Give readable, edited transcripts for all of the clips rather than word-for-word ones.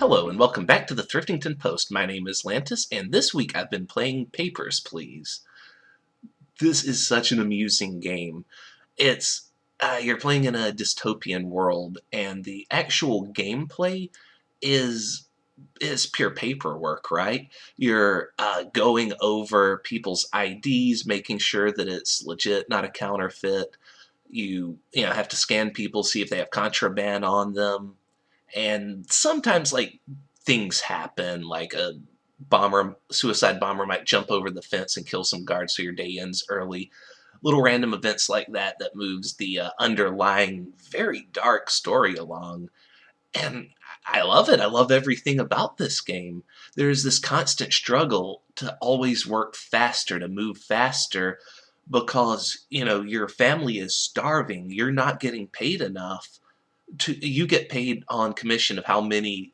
Hello and welcome back to the Thriftington Post. My name is Lantis, and this week I've been playing Papers, Please. This is such an amusing game. It's you're playing in a dystopian world, and the actual gameplay is pure paperwork, right? You're going over people's IDs, making sure that it's legit, not a counterfeit. You have to scan people, see if they have contraband on them. And sometimes, like, things happen, like suicide bomber might jump over the fence and kill some guards so your day ends early. Little random events like that that moves the underlying, very dark story along. And I love it. I love everything about this game. There's this constant struggle to always work faster, to move faster, because, your family is starving. You're not getting paid enough you get paid on commission of how many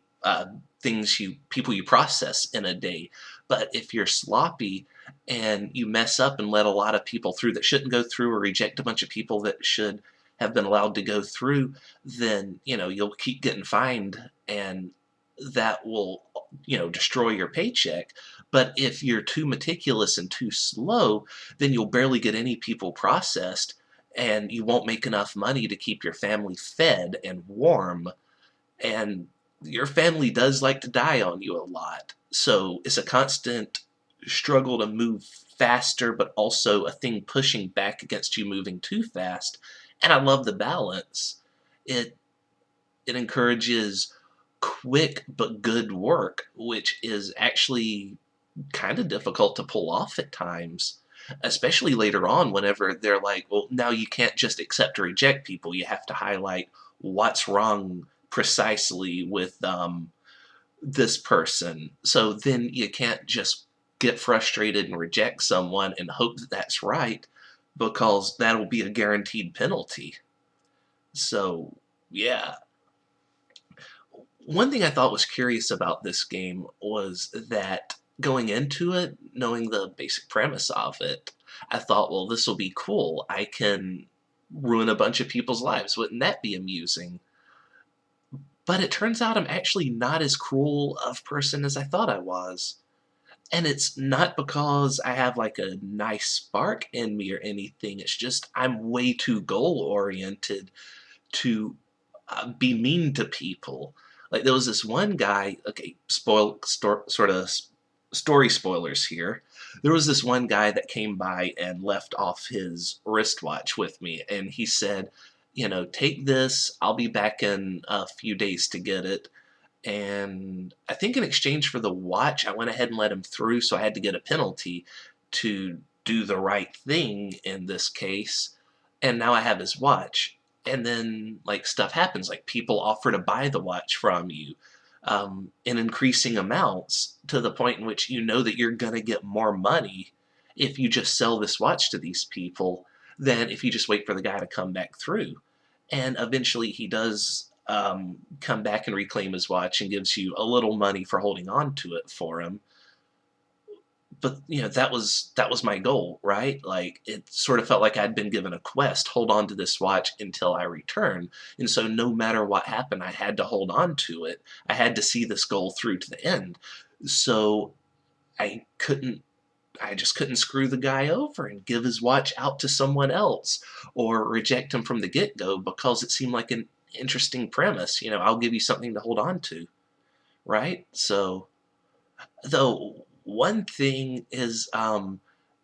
people you process in a day. But if you're sloppy and you mess up and let a lot of people through that shouldn't go through, or reject a bunch of people that should have been allowed to go through, then you'll keep getting fined, and that will destroy your paycheck. But if you're too meticulous and too slow, then you'll barely get any people processed, and you won't make enough money to keep your family fed and warm. And your family does like to die on you a lot. So it's a constant struggle to move faster, but also a thing pushing back against you moving too fast. And I love the balance. It encourages quick but good work, which is actually kind of difficult to pull off at times, especially later on whenever they're like, well, now you can't just accept or reject people. You have to highlight what's wrong precisely with this person. So then you can't just get frustrated and reject someone and hope that that's right, because that'll be a guaranteed penalty. So, yeah. One thing I thought was curious about this game was that going into it, knowing the basic premise of it, I thought, well, this will be cool. I can ruin a bunch of people's lives. Wouldn't that be amusing? But it turns out I'm actually not as cruel of person as I thought I was. And it's not because I have like a nice spark in me or anything. It's just I'm way too goal-oriented to be mean to people. Like, there was this one guy, okay, story spoilers here. There was this one guy that came by and left off his wristwatch with me, and he said, take this, I'll be back in a few days to get it. And I think in exchange for the watch, I went ahead and let him through, so I had to get a penalty to do the right thing in this case. And now I have his watch. And then, like, stuff happens. Like, people offer to buy the watch from you in increasing amounts, to the point in which you know that you're going to get more money if you just sell this watch to these people than if you just wait for the guy to come back through. And eventually he does come back and reclaim his watch and gives you a little money for holding on to it for him. But that was my goal, right? Like, it sort of felt like I'd been given a quest: hold on to this watch until I return. And so no matter what happened, I had to hold on to it. I had to see this goal through to the end. So I just couldn't screw the guy over and give his watch out to someone else, or reject him from the get-go, because it seemed like an interesting premise. I'll give you something to hold on to, right? So, though, one thing is,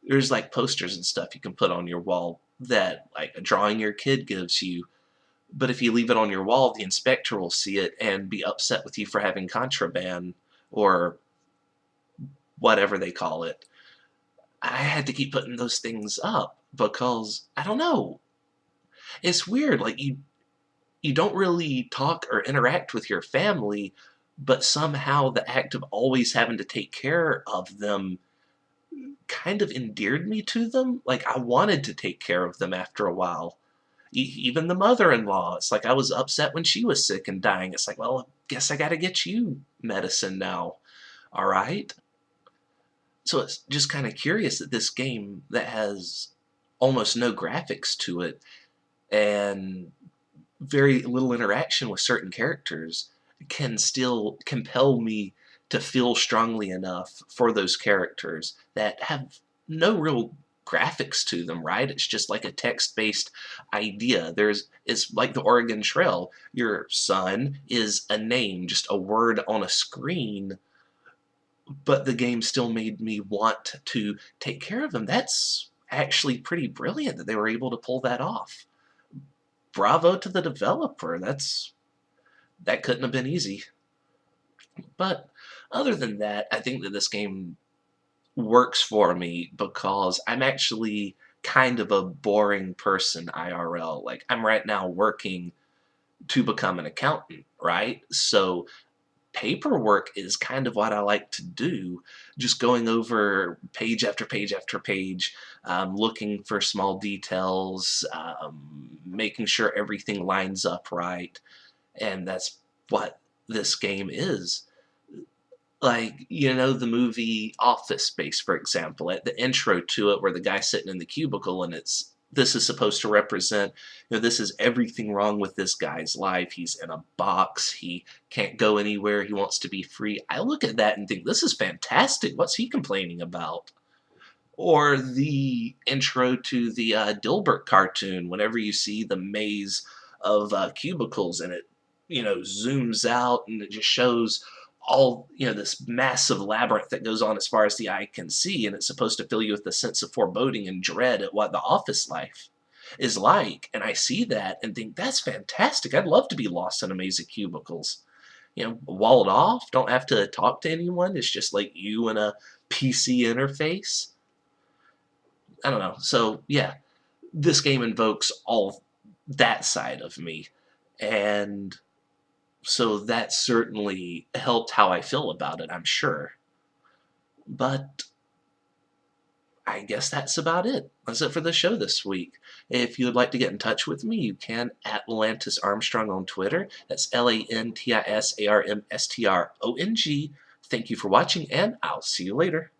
there's like posters and stuff you can put on your wall that, like, a drawing your kid gives you, but if you leave it on your wall, the inspector will see it and be upset with you for having contraband, or whatever they call it. I had to keep putting those things up because, I don't know, it's weird. Like, you don't really talk or interact with your family, but somehow the act of always having to take care of them kind of endeared me to them. Like, I wanted to take care of them after a while. Even the mother-in-law, it's like I was upset when she was sick and dying. It's like, well, I guess I gotta get you medicine now. All right? So it's just kind of curious that this game that has almost no graphics to it and very little interaction with certain characters can still compel me to feel strongly enough for those characters that have no real graphics to them, right? It's just like a text-based idea. It's like the Oregon Trail. Your son is a name, just a word on a screen, but the game still made me want to take care of him. That's actually pretty brilliant that they were able to pull that off. Bravo to the developer. That couldn't have been easy. But other than that, I think that this game works for me because I'm actually kind of a boring person IRL. Like, I'm right now working to become an accountant, right? So paperwork is kind of what I like to do, just going over page after page after page, looking for small details, making sure everything lines up right, and that's what this game is. Like, the movie Office Space, for example, at the intro to it where the guy's sitting in the cubicle and this is supposed to represent, this is everything wrong with this guy's life. He's in a box. He can't go anywhere. He wants to be free. I look at that and think, this is fantastic. What's he complaining about? Or the intro to the Dilbert cartoon, whenever you see the maze of cubicles and it, zooms out and it just shows all, this massive labyrinth that goes on as far as the eye can see, and it's supposed to fill you with a sense of foreboding and dread at what the office life is like. And I see that and think, that's fantastic. I'd love to be lost in a maze of cubicles. Walled off, don't have to talk to anyone. It's just like you and a PC interface. I don't know. So, yeah, this game invokes all that side of me. And so that certainly helped how I feel about it, I'm sure. But I guess that's about it. That's it for the show this week. If you would like to get in touch with me, you can at Lantis Armstrong on Twitter. That's LantisArmstrong. Thank you for watching, and I'll see you later.